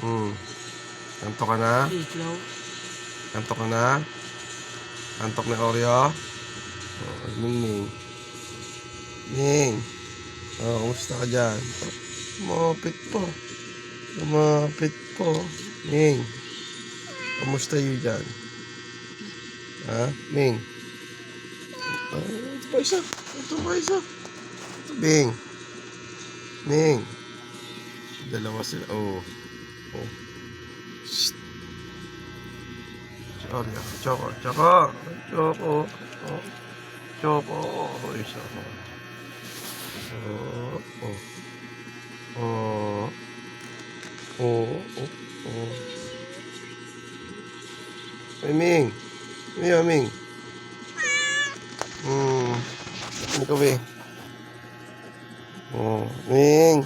Hmm. Antok ka na? Islaw. Antok ka na? Antok na Oreo? Oh, Ming. Ming. Oh, kumusta ka dyan? Lumapit po. Lumapit po. Ming. Kumusta yun dyan? Ha? Ming. Ito pa isa. Ito pa isa. Ming. Ming. Dalawa sila. Oh. Oh. Shh. Oreo. Choco. Choco. Choco. Oh. Choco. Oh, isa. Oh. Oh. Oh. Oh. Oh. Oh. Ay, Ming. Ming, Ming. Ano ka, Ming? Oh, Ming.